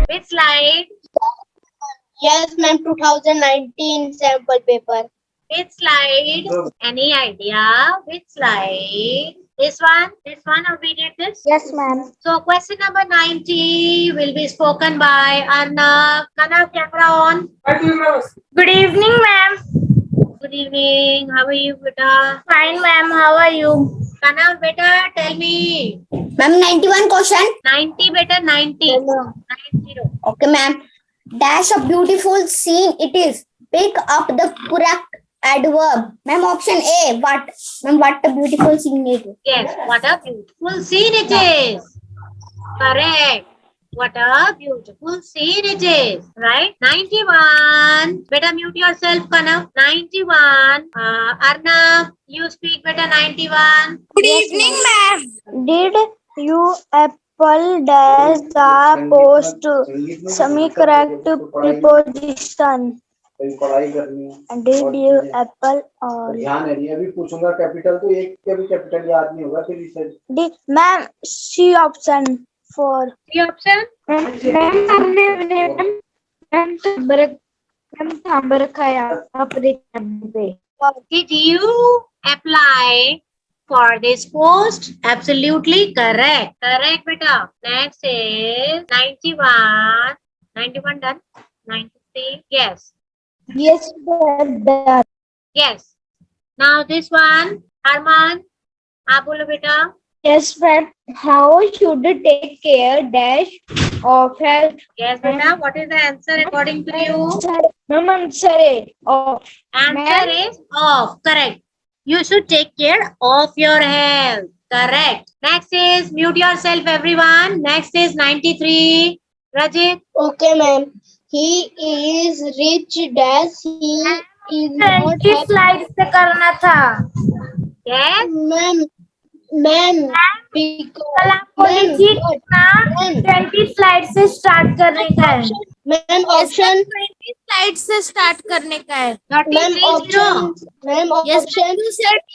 Which slide? Yes, ma'am. 2019 sample paper. Which slide? Any idea? Which slide? This one? This one, or we did this? Yes, ma'am. So question number 90 will be spoken by Arnav. Arnav, camera on. Good evening, ma'am. Good evening. How are you, beta? Fine, ma'am. How are you? Arnav, beta, tell me. Ma'am, 91 question. 90, beta, 90. 90. Okay, ma'am. Dash a beautiful scene it is. Pick up the correct adverb. Ma'am, option A. What? Ma'am, what a beautiful scene it is. Yes, what a beautiful scene it is. Correct. What a beautiful scene it is. Right? 91. Better mute yourself, Kanav. 91. Arnav, you speak better. 91. Good evening, ma'am. Did you apple dash the post semi-correct preposition? पढ़ाई करनी है. Did you apple or ध्यान है नहीं. अभी पूछूंगा capital तो एक का भी कैपिटल याद नहीं होगा फिर इसे. did ma'am C option for The option? Did you apply for this post? Absolutely correct. Correct, beta. Next is 91. 91 done. 93. Yes. yes that Yes. Now this one, Arman. आप बोलो बेटा. yes ma'am how should take care dash of health Yes, beta. What is the answer according to you? ma'am answer A of Answer is off. Correct. You should take care of your health. Correct. Next is mute yourself, everyone. Next is 93. Rajit. okay ma'am he is rich dash he is not happy slide से करना था Yes. ma'am because कल आप बोली थी ना 20 slide से start करने का है ma'am option 20 स्लाइड से स्टार्ट करने का है ma'am option ma'am yes option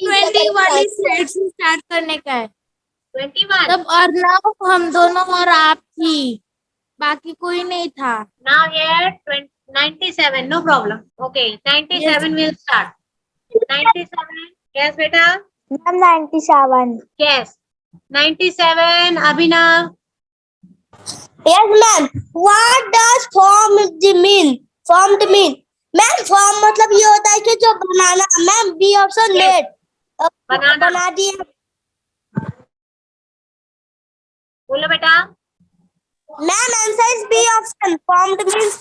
20 वाली स्लाइड से स्टार्ट करने का है 21. तब अर्नव हम दोनों और आप थी बाकी कोई नहीं था Now here 97. No problem. Okay. 97 will start. 97. Yes, beta. ma'am 97 Yes. 97. Abhinav. yes ma'am what does formed mean ma'am form मतलब ये होता है कि जो बनाना ma'am B option Yes. Let Banana. बना दिया बोलो बेटा. Ma'am answer is B option formed means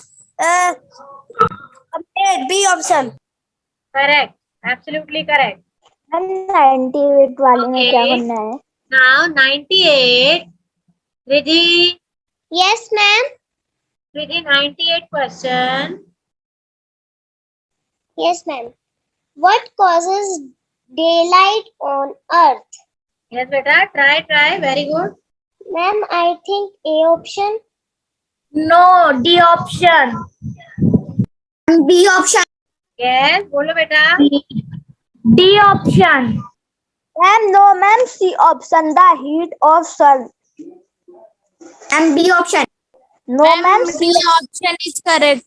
made B option Correct. Absolutely correct. Ma'am 98 वाले में क्या Okay. करना है Now 98. Riddhi. yes ma'am Riddhi, 98 question. yes ma'am what causes daylight on earth Yes, beta. Try. Very good. ma'am I think A option no D option B option Yes. बोलो बेटा. D option ma'am no ma'am C option the heat of sun and B option no ma'am C D option is correct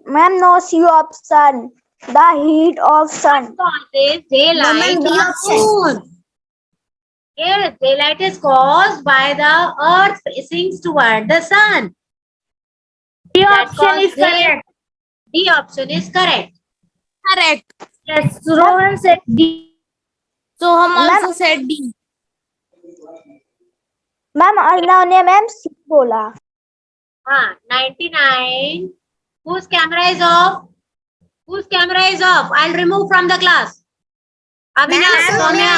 ma'am no C option the heat of sun Causes daylight Ma'am, B on option. moon. Yes, daylight is caused by the earth facing toward the sun. D That option is causes correct D option is correct. Correct yes Rohan said D so हम also said D ma'am Arnav ने ma'am C बोला 99. Whose camera is off? Whose camera is off? I'll remove from the class. Abhinav, Soumya.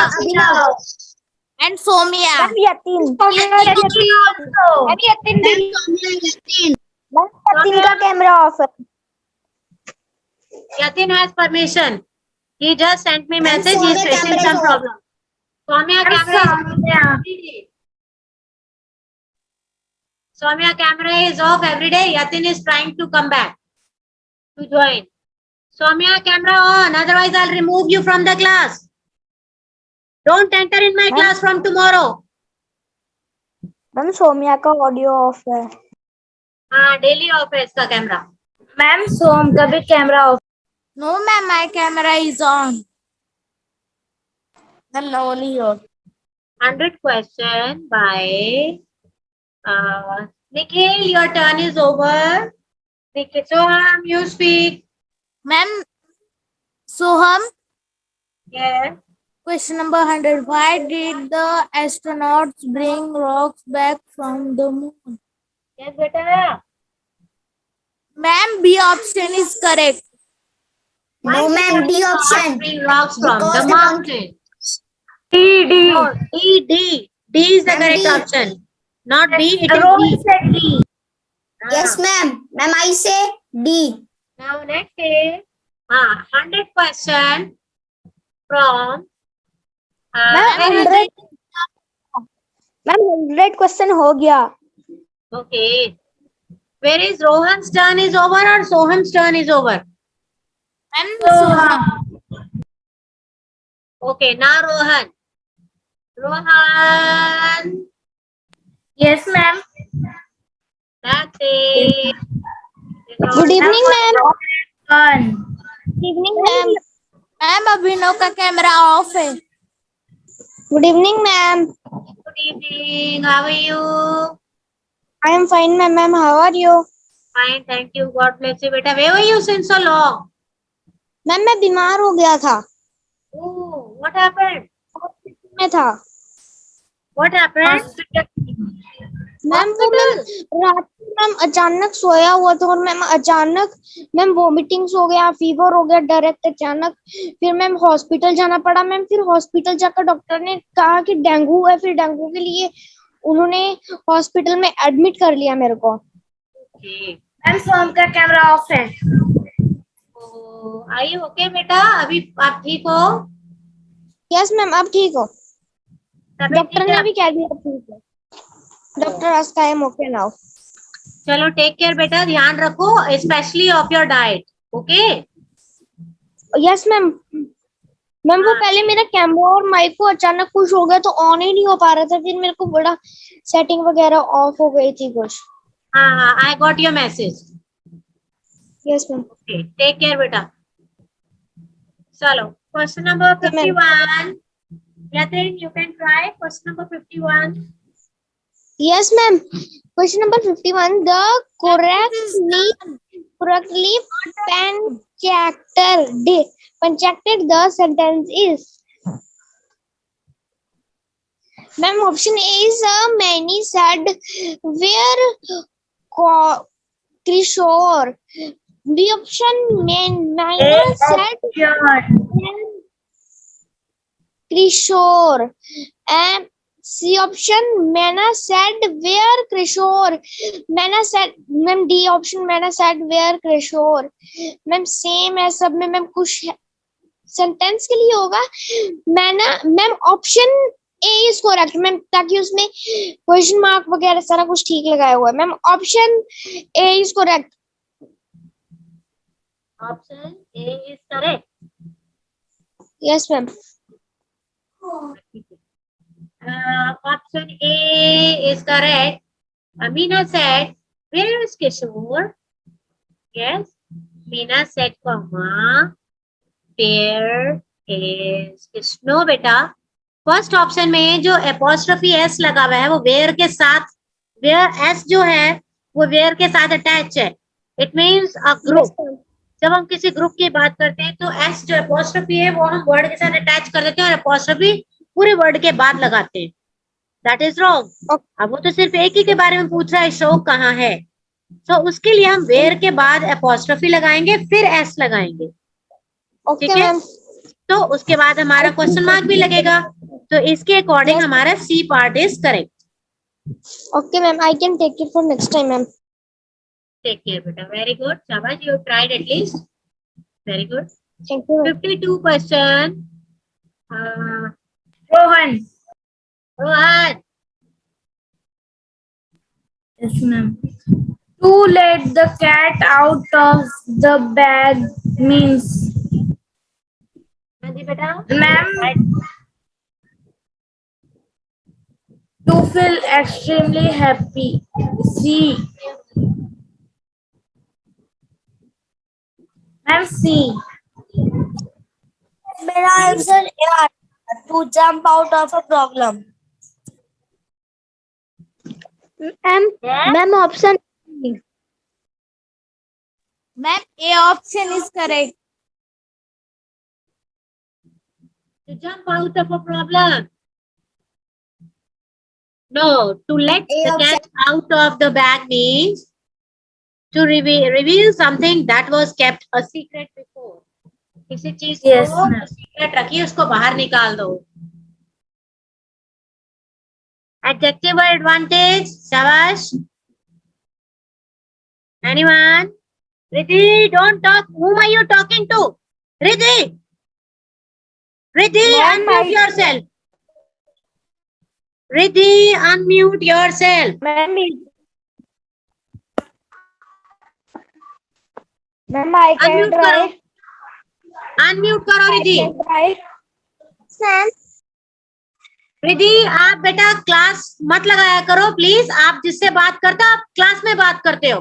And Soumya ma'am Yatin Yatin का camera off है Yatin has permission. He just sent me message. He's facing some problem. Soumya, camera is off. Soumya, camera is off every day. Yatin is trying to come back to join. Soumya, camera on. Otherwise, I'll remove you from the class. Don't enter in my class from tomorrow. Ma'am Soumya का audio of है। हाँ, daily off है इसका camera. Ma'am Som का भी camera off. No ma'am, my camera is on. Ma'am no only your. 100 question by Nikhil. Your turn is over. Nikhil, Soham, you speak. Ma'am Soham, Yes. question number 100. Why did the astronauts bring rocks back from the moon? Yes, beta. Ma'am, B option is correct. No ma'am D option. Bring rocks from Because the they want- mountain. D. No, D. D is the Ma'am, correct D. option. Not B, it is Rohit D. said D. Yes ma'am, ma'am I say D. Now next is 100 question from ma'am 100 question हो गया। okay. Where is Rohan's turn is over or Soham's turn is over? Ma'am, Soham. Okay, now Rohan. Rohan. Yes, ma'am. That's it. Good evening ma'am. One. Good evening ma'am. Ma'am Abhinav का camera off है। Good evening ma'am. Good evening. How are you? I am fine ma'am. Ma'am how are you? Fine, thank you. God bless you, beta. Where were you since so long? Ma'am मैं बीमार हो गया था। Oh, what happened? मैं था What happened? Ma'am वो ma'am रात में मैम अचानक सोया हुआ था और मैम अचानक मैम वोमिटिंग्स हो गया, फीवर हो गया डायरेक्ट अचानक। फिर मैम हॉस्पिटल जाना पड़ा मैम। फिर हॉस्पिटल जाकर डॉक्टर ने कहा कि डेंगू है। फिर डेंगू के लिए उन्होंने हॉस्पिटल में एडमिट कर लिया मेरे को। Okay. मैम सोहम का कैमरा ऑफ है। Oh, are you okay, बेटा? अभी आप ठीक हो? यस मैम आप ठीक हो? तबीयत डॉक्टर ठीक ने है? भी कह दिया ठीक है। Doctor ask I am okay now. चलो टेक केयर बेटा, ध्यान रखो specially of your diet. Okay yes ma'am. Ma'am वो पहले मेरा कैमरा और माइक को अचानक कुछ हो गया तो ऑन ही नहीं हो पा रहा था। फिर मेरे को बड़ा सेटिंग वगैरह ऑफ हो गई थी कुछ। हाँ, I got your message. Yes ma'am. Okay, take care बेटा। चलो question number 51। Yatin, you can try question number 51. Yes, ma'am. Question number 51. The correctly punctuated the sentence is. Ma'am, option A is many said where Kishore. B option minor said Kishore. And C option Mena said where Kishore. Mena said ma'am D option Mena said where Kishore. Ma'am same है सब में ma'am कुछ sentence के लिए होगा। मैना ma'am option A is correct ma'am, ताकि उसमें क्वेश्चन मार्क वगैरह सारा कुछ ठीक लगाया हुआ है। Ma'am option A is correct. Option A is correct. Yes ma'am. Option A is correct. Amina said, where is Kishore? Yes. Meena said, comma, where is Kishore? No, बेटा। फर्स्ट ऑप्शन में जो apostrophe s लगा हुआ है वो where के साथ, where s जो है वो where के साथ अटैच है। It means a group. जब हम किसी ग्रुप की बात करते हैं तो s जो apostrophe है वो हम वर्ड के साथ अटैच कर देते हैं और apostrophe पूरे वर्ड के बाद लगाते हैं। That is wrong. अब वो तो सिर्फ एक ही के बारे में पूछ रहा है, अशोक कहाँ है। तो उसके लिए हम वेयर के बाद एपोस्ट्रोफी लगाएंगे, फिर एस लगाएंगे। ठीक ओके है, मैम। तो उसके बाद हमारा क्वेश्चन मार्क भी लगेगा। तो इसके अकॉर्डिंग हमारा C part is correct. Okay ma'am, I can take it for next time ma'am. Take care बेटा, वेरी गुड, शाबाश, you tried at least, very good. Thank you. 52 question. Rohan. Rohan, Yes, ma'am. To let the cat out of the bag means. हाँ जी बेटा. Ma'am, to feel extremely happy. C. Ma'am, C. मेरा answer यार to jump out of a problem. Ma'am option Ma'am, A option is correct. To jump out of a problem. No, to let the cat out of the bag means to reveal something that was kept a secret before. किसी चीज Yes, को ma'am. Secret रखी उसको बाहर निकाल दो. Adjective or advantage? Shabash. Anyone? Riddhi, don't talk. Whom are you talking to? Riddhi. Riddhi, unmute yourself. Riddhi, unmute yourself. Ma'am I can Unmute try. करो. Unmute करो रिद्धि. मैम रिद्धि, आप बेटा क्लास मत लगाया करो प्लीज. आप जिससे बात करते हो आप क्लास में बात करते हो.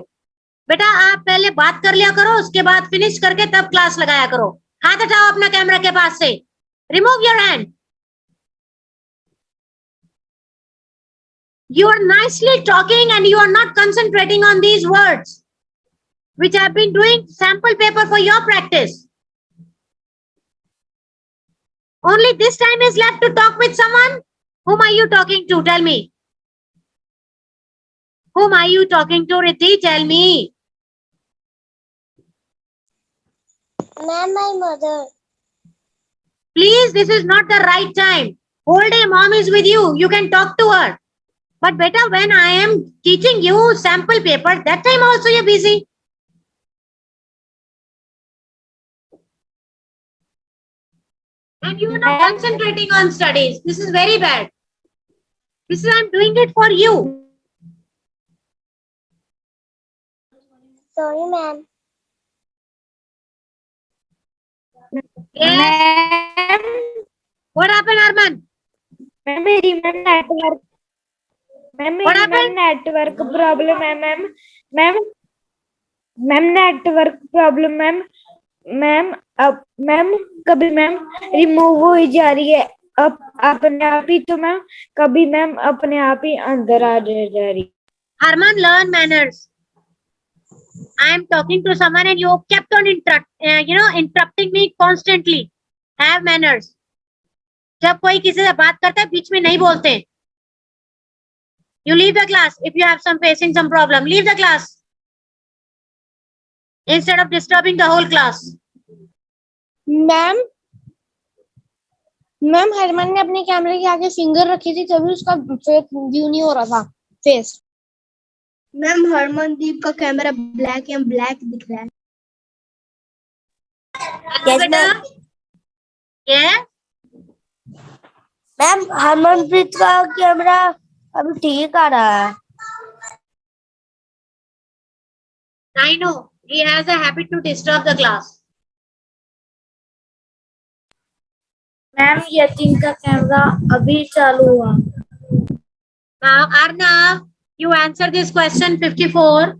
बेटा आप पहले बात कर लिया करो, उसके बाद फिनिश करके तब क्लास लगाया करो. हाथ हटाओ अपना कैमरा के पास से. Remove your hand. You are nicely talking and you are not concentrating on these words, which I have been doing sample paper for your practice. Only this time is left to talk with someone. Whom are you talking to? Tell me. Whom are you talking to, Riddhi? Tell me. Ma'am my mother. Please, this is not the right time. Whole day mom is with you. You can talk to her. But better when I am teaching you sample paper, that time also you're busy. And you are not concentrating on studies. This is very bad. This is I'm doing it for you. Sorry ma'am. Yes. Ma'am What happened, Arman? मेरी network What happened? Network problem है ma'am network problem ma'am कभी ma'am remove हो जा रही है अब अपने आप ही तो मैम कभी मैम अपने आप ही अंदर आ जा रही. Arman, learn manners. I am talking to someone and you kept on interrupting me constantly. Have manners. जब कोई किसी से बात करता है बीच में नहीं बोलते. You leave the class if you have facing some problem. Leave the class instead of disturbing the whole class. Ma'am Harman ने अपने कैमरे के आगे फिंगर रखी थी तभी उसका व्यू नहीं हो रहा था फेस. मैम हरमनदीप का कैमरा ब्लैक एंड ब्लैक दिख रहा है. Yes, बेटा. Yes. मैम हरमनप्रीत का कैमरा अभी ठीक आ रहा है. I know. He has a habit to disturb the class. Ma'am Yatin का कैमरा अभी चालू हुआ. Now, Arnav, you answer this question 54.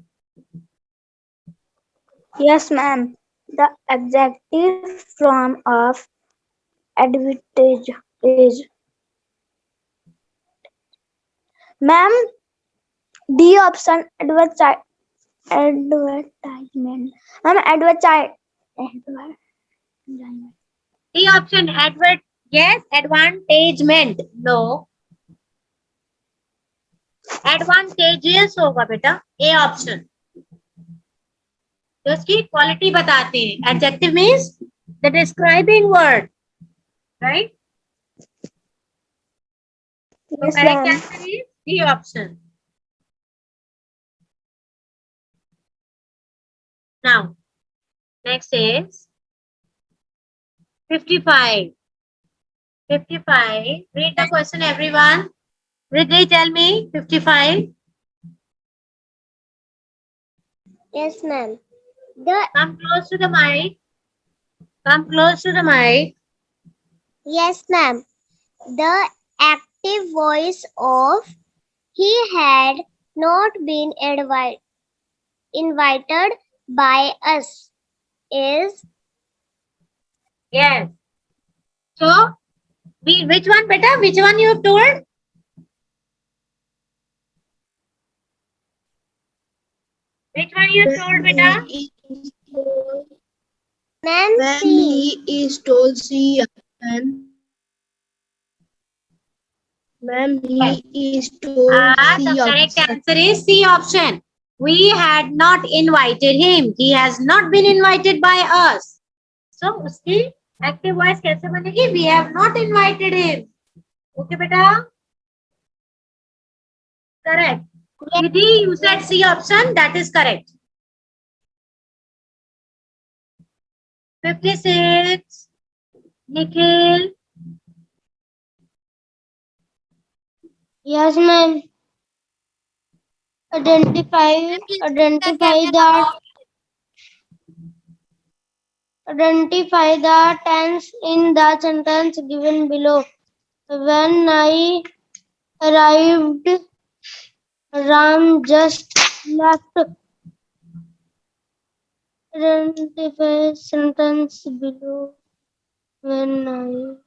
Yes, ma'am. The adjective form of advantage is. Ma'am, D option advertisement. Ma'am, advertisement. D option, yes, advantagement. No. Advantageous होगा बेटा. A option. तो उसकी quality बताते हैं. Adjective means the describing word, right? Yes, So correct ma'am. answer is D option. Now, next is 55. 55. Read the question, everyone. Riddhi, tell me 55. Yes, ma'am. Come close to the mic. Come close to the mic. Yes, ma'am. The active voice of he had not been invited by us is Yes. So, which one, beta? Which one you have told? Which one you have told, beta? Ma'am When C. he is told C option. Ma'am, he is told The C correct option. answer is C option. We had not invited him. He has not been invited by us. So, उसकी active voice कैसे बनेगी? We have not invited him. Okay, beta? Correct. Vidhi, you said C option. That is correct. 56. Nikhil. Yes, ma'am. Identify the tense in the sentence given below. When I arrived, Ram just left. Identify sentence below. When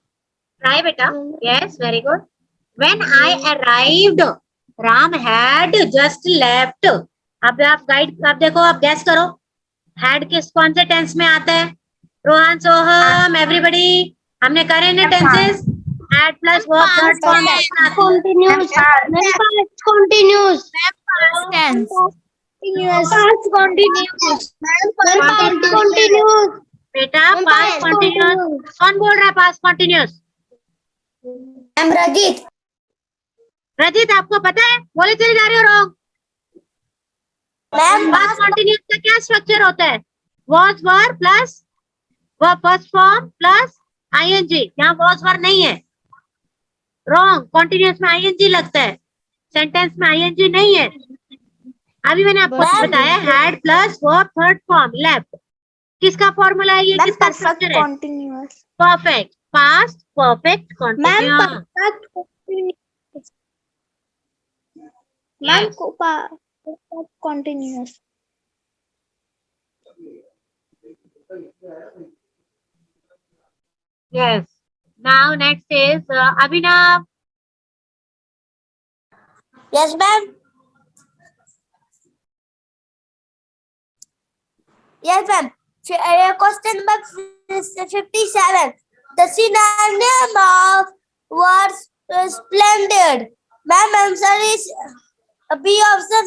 Try, beta. Yes, very good. When I arrived, Ram had just left. अब आप guide आप देखो आप gas करो had किस कौन से tense में आता है रोहन सोहम एवरीबॉडी हमने करे ना tenses had plus verb third form continuous. Past continuous. Past tense. Past continuous. Past continuous. बेटा पास्ट कॉन्टिन्यूअस कौन बोल रहा है past continuous I'm Rajit. Rajit आपको पता है बोले चले जा रहे हो रॉन्ग Ma'am, पास्ट कॉन्टिन्यूअस का क्या स्ट्रक्चर होता है was were plus verb first form plus ING यहाँ वॉज वर नहीं है रॉन्ग कॉन्टिन्यूअस में आईएनजी लगता है सेंटेंस में आईएनजी नहीं है अभी मैंने आपको बताया had plus verb third form left किसका फॉर्मूला है ये किसका स्ट्रक्चर है continuous. Perfect past perfect continuous Ma'am, continuous. yes now next is Abhinav Yes, ma'am. Yes, ma'am. Question number 57. The synonym of words splendid. Ma'am, answer is B option.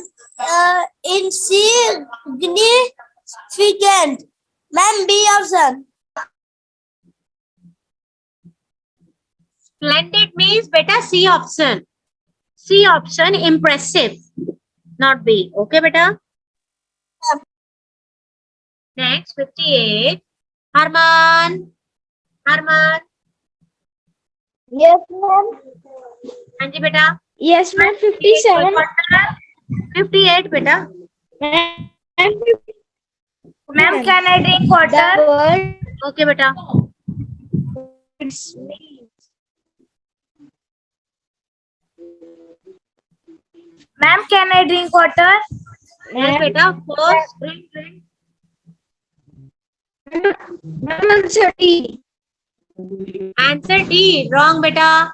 Insignificant. Ma'am, B option. splendid means beta C option impressive not B okay beta next 58 Harman Yes, ma'am. हाँ जी बेटा Yes, ma'am. 57. 58 बेटा Ma'am, can I drink water? Okay बेटा Ma'am, can I drink water? yes बेटा of course drink Ma'am, answer D. answer D wrong beta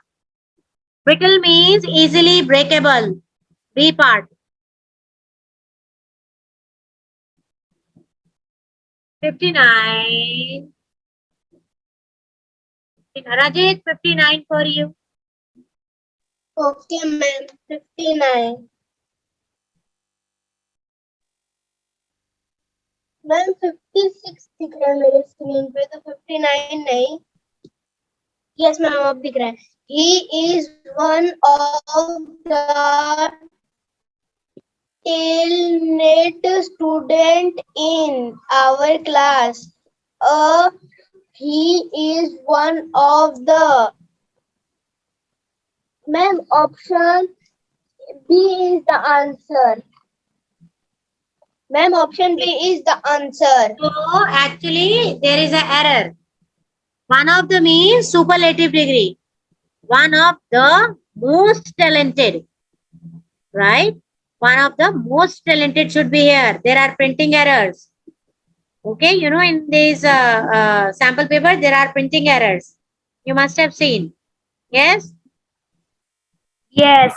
brittle means easily breakable B part 59 Rajit 59 for you Okay, ma'am. 59. Ma'am, 56 दिख रहा है मेरे screen पे तो 59 नहीं. Yes, ma'am, अब दिख रहा है. He is one of the talented student in our class. He is one of the. Ma'am, option B is the answer. Ma'am, option B is the answer. so actually there is an error One of the means superlative degree. One of the most talented. Right? One of the most talented should be here. There are printing errors. Okay, you know, in this sample paper, there are printing errors. You must have seen. Yes? Yes.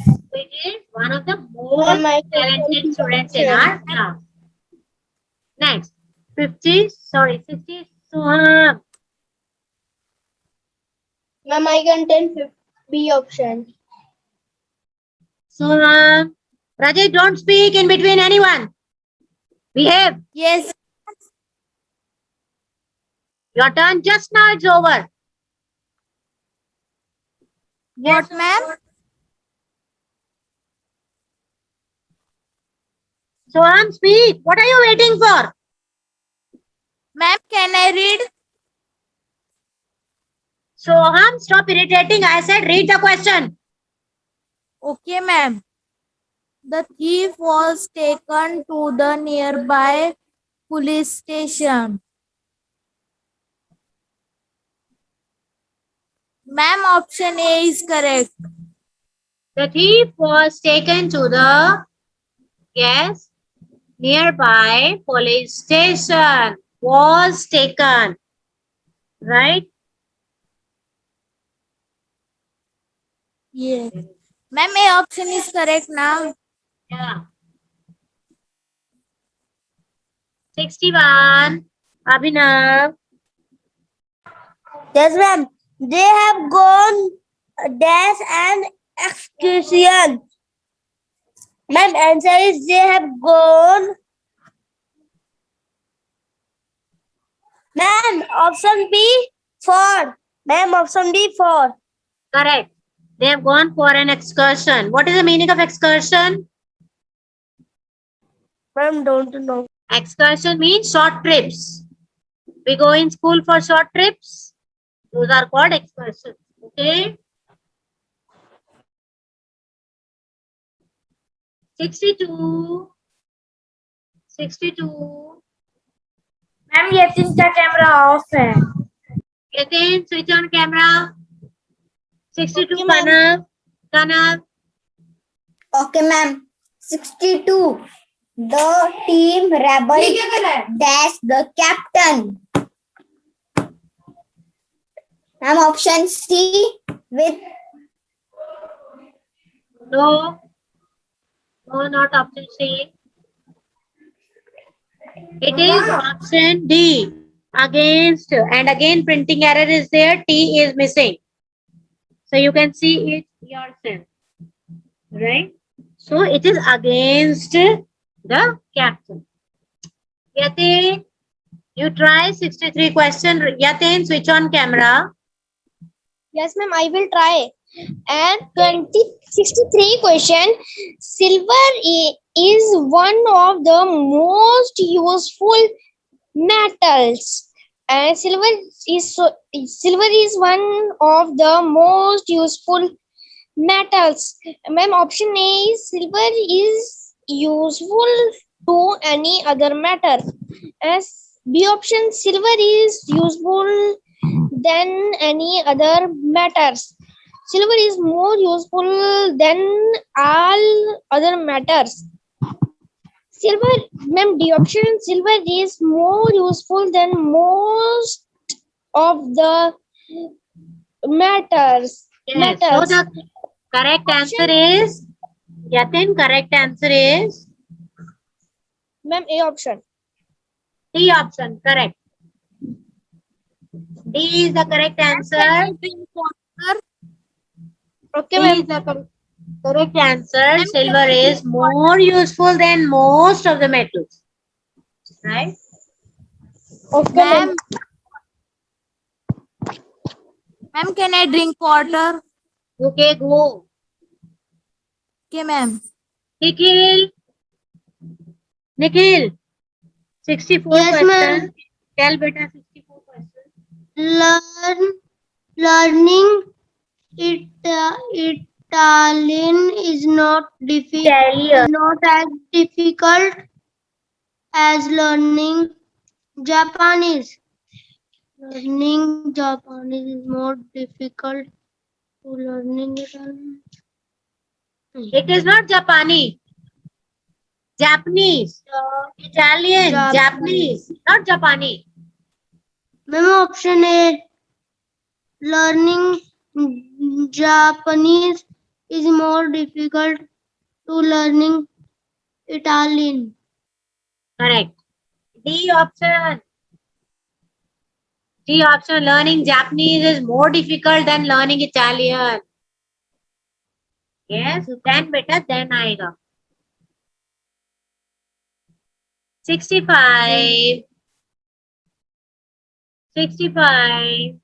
So it is one of the most talented students in our class. Next, 60. Suham. Ma'am, I can tell B option. Suham. Rajesh, don't speak in between anyone. Behave. Yes. Your turn just now, it's over. What, ma'am? Suham, speak. What are you waiting for? Ma'am, can I read? Soham, stop irritating. I said read the question. Okay, ma'am. The thief was taken to the nearby police station. Ma'am, option A is correct. The thief was taken to the nearby police station. Was taken. Right? Yes. Ma'am, A option is correct now. Yeah. 61. Abhinav. Yes, ma'am. They have gone dash and excursion. Ma'am, answer is they have gone. Ma'am, option B 4. Ma'am, option B 4. Correct. They have gone for an excursion. What is the meaning of excursion? Ma'am, don't know. Excursion means short trips. We go in school for short trips. Those are called excursions. Okay. 62. 62. Ma'am Yatin का camera off है. Yatin, switch on camera. 62. Okay, ma'am. Kanav. Kanav. Okay, ma'am. 62. The team rebel dash the captain. Ma'am, option C with No. No, not option C. It is option D. Against. And again printing error is there. T is missing. So you can see it yourself. Right? So it is against the captain. Yatin, you try 63 question. Yatin, switch on camera. Yes, ma'am, I will try. And 63 question. Silver is one of the most useful metals. And silver is one of the most useful metals. Ma'am, option A is silver is useful to any other matter. As B option, silver is useful than any other matters. Silver is more useful than all other matters. Silver, ma'am, D option, silver is more useful than most of the matters. Yes. So the correct answer is Yatin. Correct answer is Ma'am, A option. D option. Correct. D is the correct answer. Okay, D ma'am. is the correct answer. Silver is more useful than most of the metals. Right? Okay, Ma'am, ma'am. ma'am, can I drink water? Okay, go. Okay, ma'am. Nikhil. Nikhil. 64 Yes, question. ma'am. Tell beta 64 question. Learning Italian is not not as difficult as learning Japanese. Learning Japanese is more difficult to learning Italian. It is not Japani. Japanese. Italian. Japanese. Not Japani. Ma'am, option A. Learning Japanese is more difficult to learning Italian. Correct. D option. D option. Learning Japanese is more difficult than learning Italian. Yes. Then beta then आएगा. 65. 65.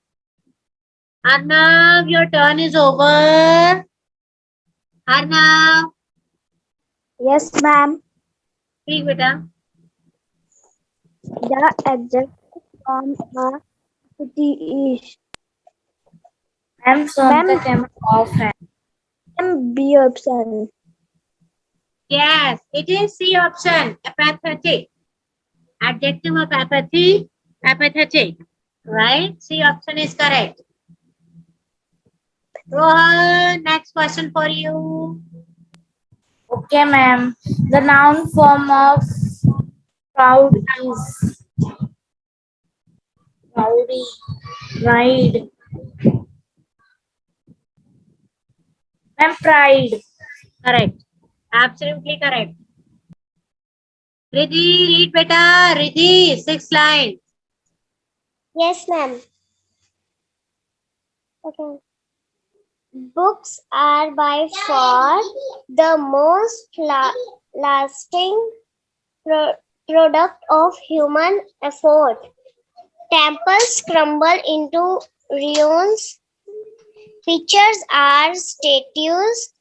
Arnav, your turn is over. Arnav, Yes, ma'am. speak beta. The exact form of city is ma'am Son का camera off है. B option. Yes, it is C option. Apathetic. Adjective of apathy. Apathetic. Right? C option is correct. Rohan, next question for you. Okay, ma'am. The noun form of proud is rowdy, ride. Ma'am, pride. Correct. Absolutely correct. Riddhi, read beta. Riddhi, 6 lines. Yes, ma'am. Okay. Books are by far the most lasting product of human effort. Temples crumble into ruins. Pictures are statues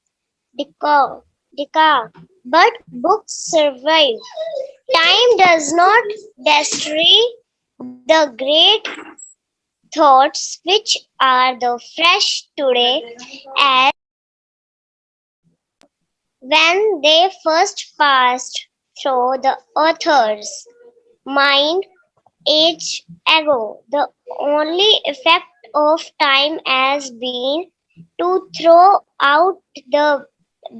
decay, but books survive. Time does not destroy the great thoughts which are the fresh today as when they first passed through the author's mind age ago. The only effect of time has been to throw out the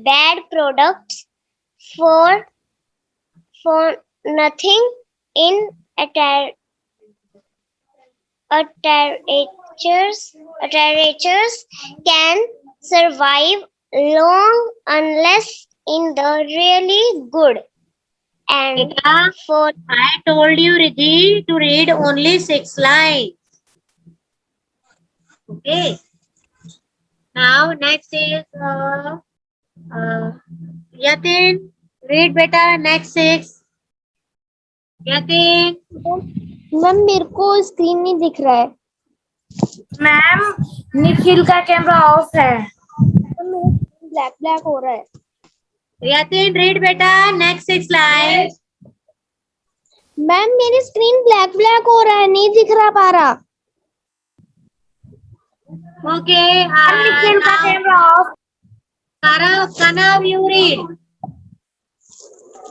bad products for nothing in literatures can survive long unless in the really good. And Beta, for I told you, Riddhi, to read only 6 lines. Okay. Now, next is Yatin. Read beta, next 6. Yatin. Ma'am मेरे को screen नहीं दिख रहा है. Ma'am, Nikhil का camera off है. Black black हो रहा है. Yatin, read beta, next 6 lines. Ma'am मेरी स्क्रीन ब्लैक ब्लैक हो रहा है, नहीं दिख रहा पा रहा. Okay. निखिल का Now, camera off. Kanav, you read.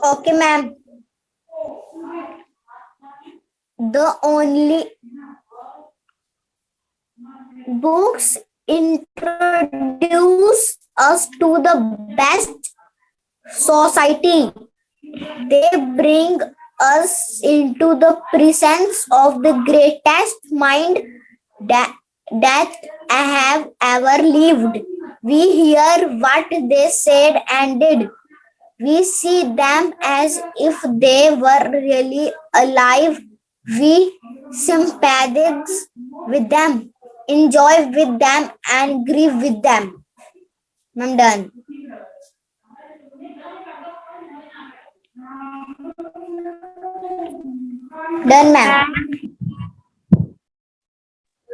Okay, ma'am. The only books introduce us to the best society. They bring us into the presence of the greatest mind that I have ever lived. We hear what they said and did. We see them as if they were really alive. We sympathize with them, enjoy with them, and grieve with them. I'm done. Done, ma'am.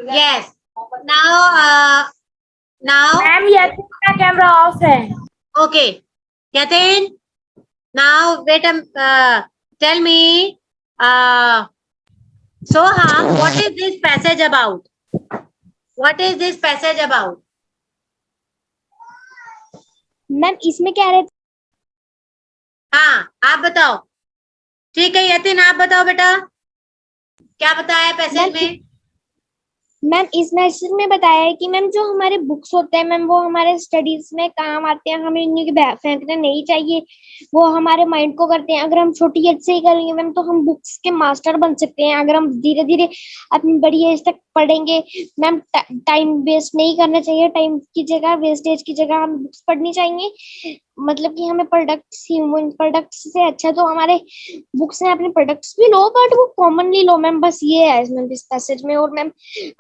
Yes. Now, ma'am, Yatin का camera off है. okay. Yatin, now wait tell me, Soha, what is this passage about? What is this passage about? Ma'am इसमें क्या रहे? हाँ, आप बताओ. ठीक है यतिन, आप बताओ बेटा, क्या बताया पैसेज में? मैम इस मैसेज में बताया है कि मैम जो हमारे बुक्स होते हैं मैम वो हमारे स्टडीज में काम आते हैं, हमें इन्हें फेंकना नहीं चाहिए, वो हमारे माइंड को करते हैं। अगर हम छोटी एज से ही करेंगे मैम तो हम बुक्स के मास्टर बन सकते हैं। अगर हम धीरे धीरे अपनी बड़ी एज तक पढ़ेंगे मैम, टाइम वेस्ट नहीं करना चाहिए, टाइम की जगह वेस्टेज की जगह हम बुक्स पढ़नी चाहिए। मतलब कि हमें प्रोडक्ट्स, ह्यूमन प्रोडक्ट्स से अच्छा तो हमारे बुक्स हैं, अपने प्रोडक्ट्स भी लो बट वो कॉमनली लो मैम, बस ये है मैम इस पैसेज में। और मैम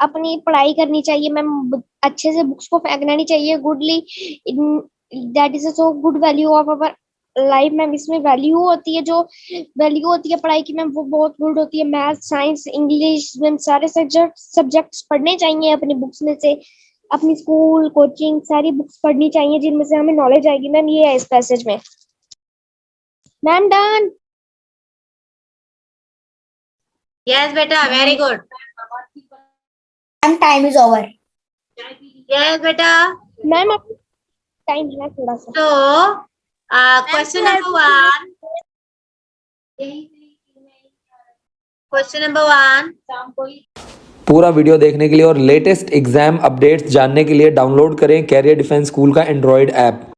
अपनी पढ़ाई करनी चाहिए मैम, अच्छे से बुक्स को फेंकना नहीं चाहिए। Goodly that is so good value of our life ma'am. इसमें वैल्यू होती है, जो वैल्यू होती है पढ़ाई की मैम वो बहुत गुड होती है। मैथ, साइंस, इंग्लिश मैम सारे सब्जेक्ट्स पढ़ने चाहिए अपनी बुक्स में से। अपनी स्कूल, कोचिंग सारी बुक्स पढ़नी चाहिए जिनमें से हमें नॉलेज आएगी मैम। ये है इस पैसेज में ma'am. Done. Yes, beta, very good. And time is over. Yes, beta. Ma'am time है थोड़ा सा। So, question number 1. Question number 1. पूरा वीडियो देखने के लिए और लेटेस्ट एग्जाम अपडेट्स जानने के लिए डाउनलोड करें कैरियर डिफेंस स्कूल का एंड्रॉयड ऐप।